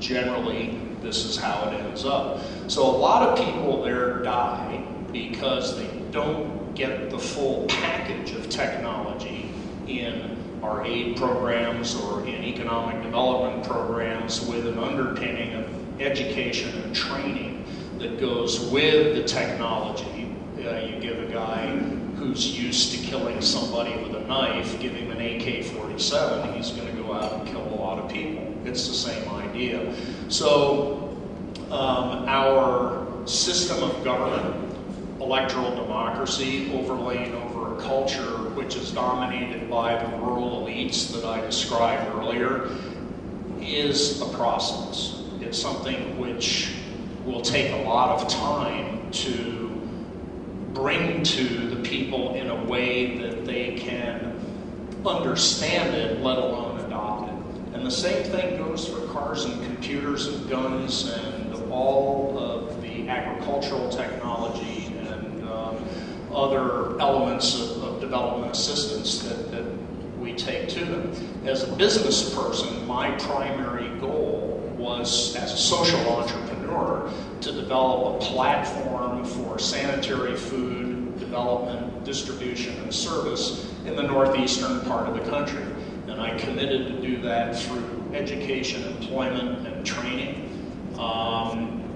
generally this is how it ends up. So a lot of people there die because they don't get the full package of technology in our aid programs or in economic development programs with an underpinning of education and training that goes with the technology. You give a guy who's used to killing somebody with a knife, give him an AK-47, he's going to go out and kill a lot of people. It's the same idea. So our system of government, electoral democracy, overlain over a culture which is dominated by the rural elites that I described earlier, is a process. It's something which will take a lot of time to bring to the people in a way that they can understand it, let alone adopt it. And the same thing goes for cars and computers and guns and all of the agricultural technology and other elements of development assistance that we take to them. As a business person, my primary goal was, as a social entrepreneur, to develop a platform for sanitary food development, distribution, and service in the northeastern part of the country. And I committed to do that through education, employment, and training.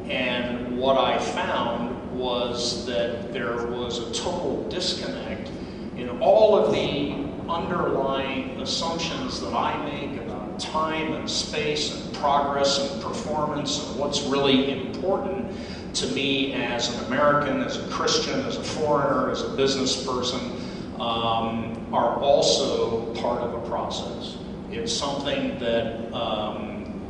And what I found was that there was a total disconnect in all of the underlying assumptions that I make about time and space and progress and performance and what's really important to me as an American, as a Christian, as a foreigner, as a business person, are also part of a process. It's something that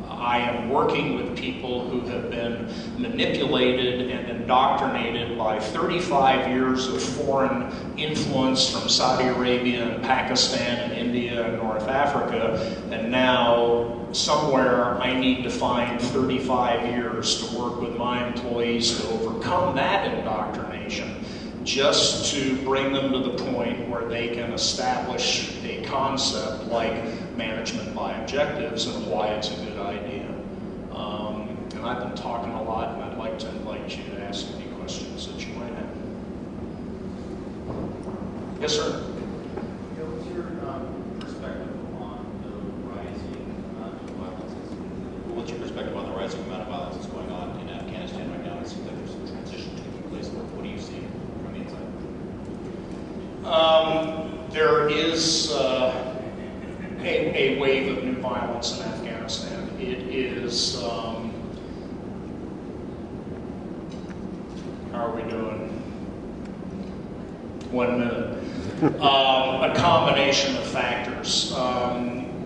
I am working with people who have been manipulated and indoctrinated by 35 years of foreign influence from Saudi Arabia and Pakistan and India and North Africa, and now somewhere I need to find 35 years to work with my employees to overcome that indoctrination, just to bring them to the point where they can establish a concept like management by objectives and why it's a good idea. And I've been talking a lot, and I'd like to invite you to ask any questions that you might have. Yes, sir? What's your perspective on the rising amount of violence? What's your perspective on the rising amount of violence that's going on in Afghanistan right now? It seems like there's a transition taking place. What do you see from the inside? There is a wave of new violence in Afghanistan. It is, how are we doing? 1 minute. A combination of factors.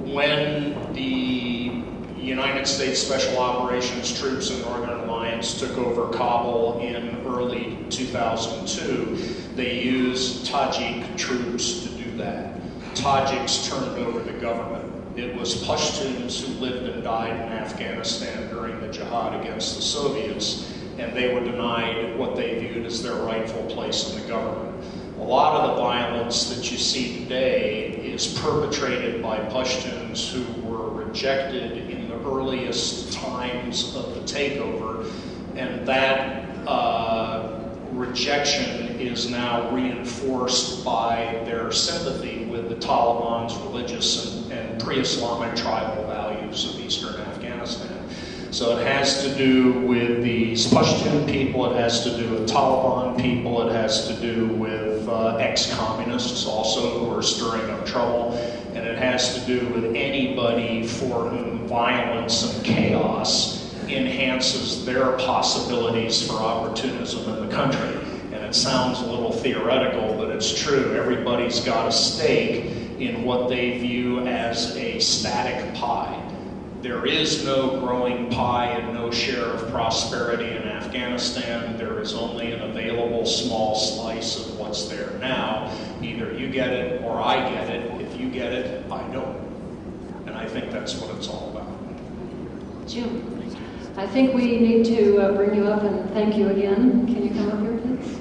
When the United States Special Operations troops in Northern Alliance took over Kabul in early 2002, they used Tajik troops to do that. Tajiks turned over the government. It was Pashtuns who lived and died in Afghanistan during the jihad against the Soviets, and they were denied what they viewed as their rightful place in the government. A lot of the violence that you see today is perpetrated by Pashtuns who were rejected in the earliest times of the takeover, and that rejection is now reinforced by their sympathy with the Taliban's religious and pre-Islamic tribal values of eastern Afghanistan. So it has to do with the Pashtun people, it has to do with Taliban people, it has to do with ex-communists also who are stirring up trouble, and it has to do with anybody for whom violence and chaos enhances their possibilities for opportunism in the country. And it sounds a little theoretical, but it's true. Everybody's got a stake in what they view as a static pie. There is no growing pie and no share of prosperity in Afghanistan. There is only an available small slice of what's there now. Either you get it or I get it. If you get it, I don't. And I think that's what it's all about. Jim, I think we need to bring you up and thank you again. Can you come up here, please?